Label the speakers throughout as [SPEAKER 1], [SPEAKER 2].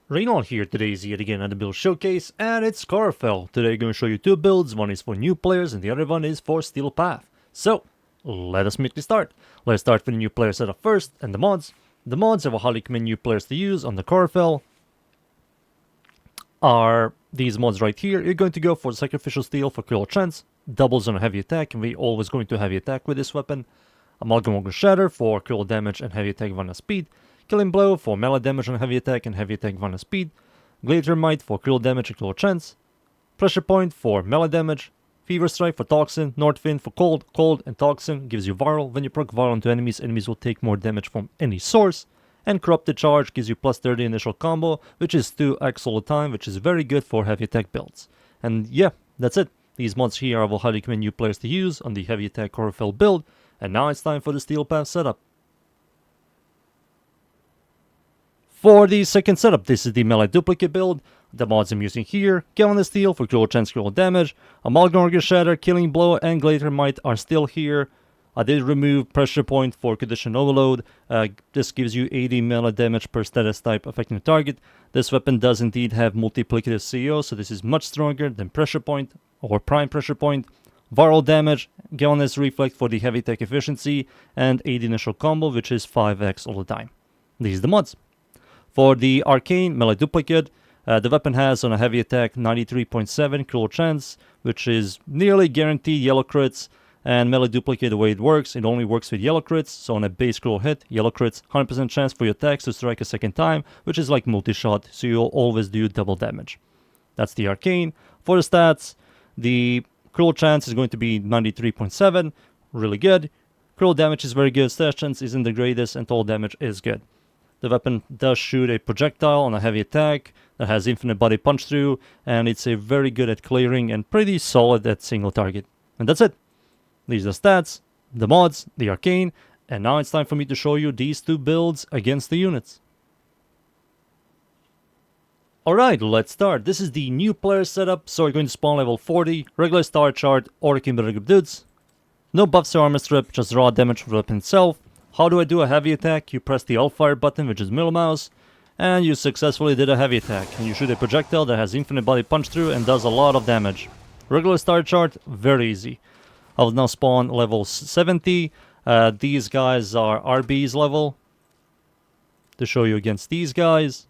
[SPEAKER 1] Rainollon here. Today is yet again another build showcase, and it's Corufell. Today I'm going to show you two builds. One is for new players and the other one is for Steel Path. So, let us immediately start. Let's start with the new player setup first, and the mods. The mods I will highly recommend new players to use on the Corufell are these mods right here. You're going to go for Sacrificial Steel for critical chance, doubles on a heavy attack, and we always going to heavy attack with this weapon. Amalgam Shatter for critical damage and heavy attack 1 speed. Killing Blow for melee damage on heavy attack and heavy attack 1 speed. Glacier Might for critical damage and critical chance. Pressure Point for melee damage. Fever Strike for Toxin. North Wind for cold and Toxin gives you viral. When you proc viral onto enemies, enemies will take more damage from any source. And Corrupted Charge gives you plus 30 initial combo, which is 2x all the time, which is very good for heavy attack builds. And yeah, that's it. These mods here I will highly recommend new players to use on the heavy attack Corufell build. And now it's time for the Steel Path setup. For the second setup, this is the melee duplicate build. The mods I'm using here, Galvan Steel for critical chance, critical damage, Amalgam Shatter, Killing Blow, and Glacier Might are still here. I did remove Pressure Point for Condition Overload. This gives you 80 melee damage per status type affecting the target. This weapon does indeed have multiplicative CO, so this is much stronger than Pressure Point or Prime Pressure Point. Viral damage, Galvan's Reflect for the heavy attack efficiency, and 80 initial combo, which is 5x all the time. These are the mods. For the Arcane melee duplicate, the weapon has on a heavy attack 93.7 critical chance, which is nearly guaranteed yellow crits. And melee duplicate, the way it works, it only works with yellow crits. So on a base critical hit, yellow crits, 100% chance for your attacks to strike a second time, which is like multi-shot, so you'll always do double damage. That's the Arcane. For the stats, the critical chance is going to be 93.7, really good. Critical damage is very good, status chance isn't the greatest, and total damage is good. The weapon does shoot a projectile on a heavy attack that has infinite body punch through, and it's a very good at clearing and pretty solid at single target. And that's it. These are the stats, the mods, the Arcane, and now it's time for me to show you these two builds against the units. Alright, let's start. This is the new player setup, so we're going to spawn level 40, regular star chart, or regular group dudes. No buffs or armor strip, just raw damage for the weapon itself. How do I do a heavy attack? You press the Alt Fire button, which is middle mouse, and you successfully did a heavy attack. And you shoot a projectile that has infinite body punch through and does a lot of damage. Regular star chart, very easy. I will now spawn level 70. These guys are RB's level. To show you against these guys.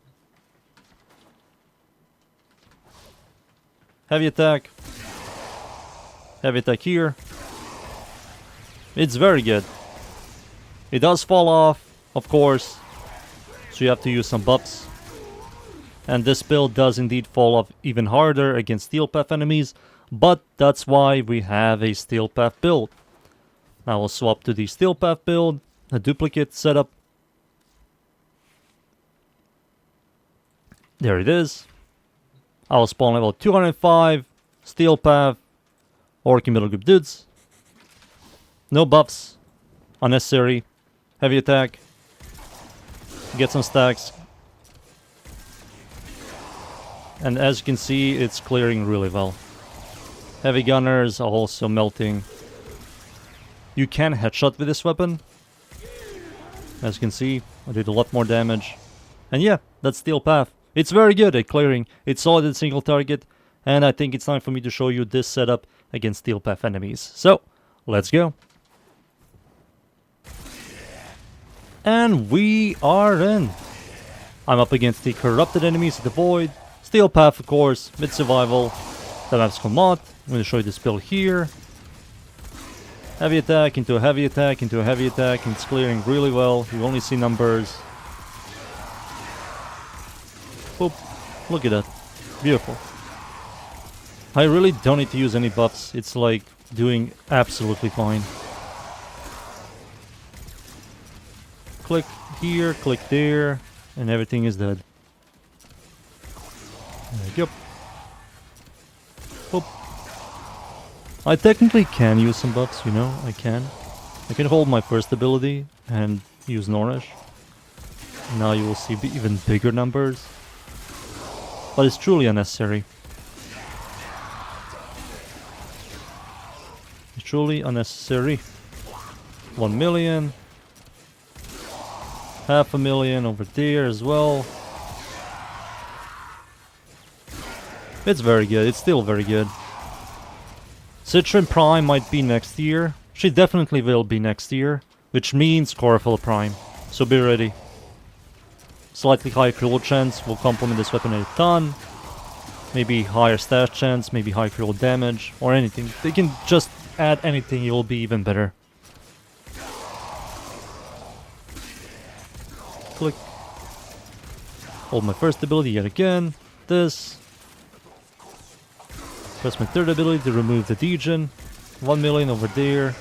[SPEAKER 1] Heavy attack. Heavy attack here. It's very good. It does fall off, of course, so you have to use some buffs. And this build does indeed fall off even harder against Steel Path enemies, but that's why we have a Steel Path build. Now we'll swap to the Steel Path build, a duplicate setup. There it is. I will spawn level 205, Steel Path, Orc middle group dudes. No buffs, unnecessary. Heavy attack. Get some stacks. And as you can see, it's clearing really well. Heavy gunners are also melting. You can headshot with this weapon. As you can see, I did a lot more damage. And yeah, that's Steel Path. It's very good at clearing. It's solid at single target. And I think it's time for me to show you this setup against Steel Path enemies. So, let's go. And we are in. I'm up against the corrupted enemies of the void. Steel Path, of course, mid survival. The map's called Mod. I'm going to show you this build here. Heavy attack into a heavy attack into a heavy attack, and it's clearing really well. You only see numbers. Boop. Look at that. Beautiful. I really don't need to use any buffs. It's like doing absolutely fine. Click here, click there, and everything is dead. There you go. Boop. I technically can use some buffs, you know, I can. I can hold my first ability and use Nourish. Now you will see even bigger numbers. But it's truly unnecessary. It's truly unnecessary. 1 million. 500,000 over there as well. It's very good. It's still very good. Citron Prime might be next year. She definitely will be next year, which means Corufell Prime. So be ready. Slightly higher critical chance will complement this weapon a ton. Maybe higher stash chance, maybe high critical damage, or anything. They can just add anything, it will be even better. Click. Hold my first ability yet again. This. Press my third ability to remove the degen. 1 million over there.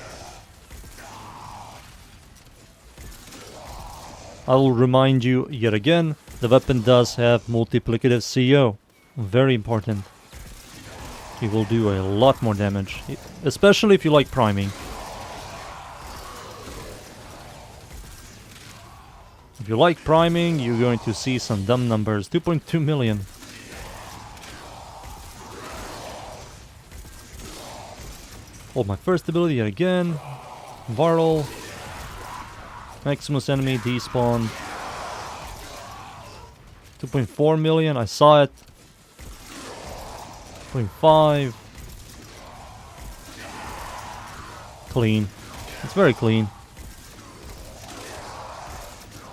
[SPEAKER 1] I will remind you yet again, the weapon does have multiplicative CO. Very important. It will do a lot more damage, especially if you like priming. If you like priming, you're going to see some dumb numbers. 2.2 million. Hold my first ability yet again. Varl. Maximus enemy despawn. 2.4 million, I saw it. 0.5. Clean. It's very clean.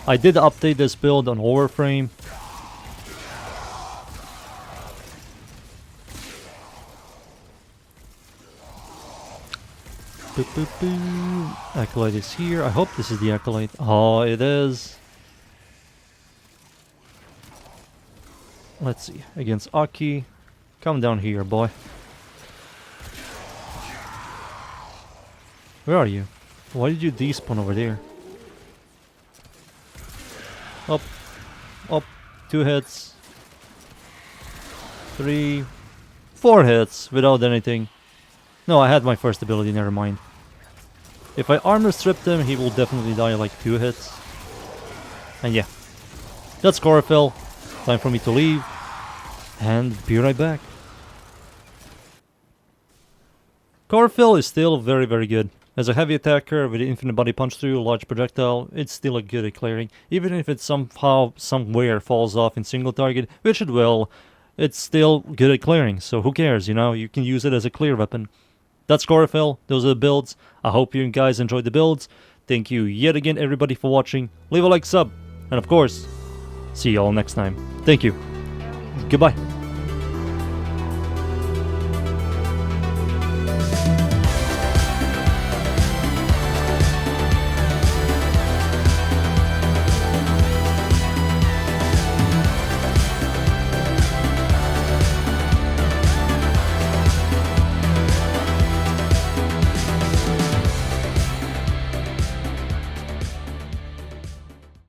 [SPEAKER 1] I did update this build on Warframe. Boop, boop, boop. Acolyte is here. I hope this is the Acolyte. Oh, it is. Let's see. Against Aki. Come down here, boy. Where are you? Why did you despawn over there? Up. Up. 2 hits. 3. 4 hits without anything. No, I had my first ability, never mind. If I armor stripped him, he will definitely die like 2 hits. And yeah. That's Corufell. Time for me to leave. And be right back. Corufell is still very, very good. As a heavy attacker with infinite body punch through, large projectile, it's still a good at clearing. Even if it somehow, somewhere falls off in single target, which it will, it's still good at clearing. So who cares, you know? You can use it as a clear weapon. That's Corufell. Those are the builds. I hope you guys enjoyed the builds. Thank you yet again, everybody, for watching. Leave a like, sub, and of course, see you all next time. Thank you. Goodbye.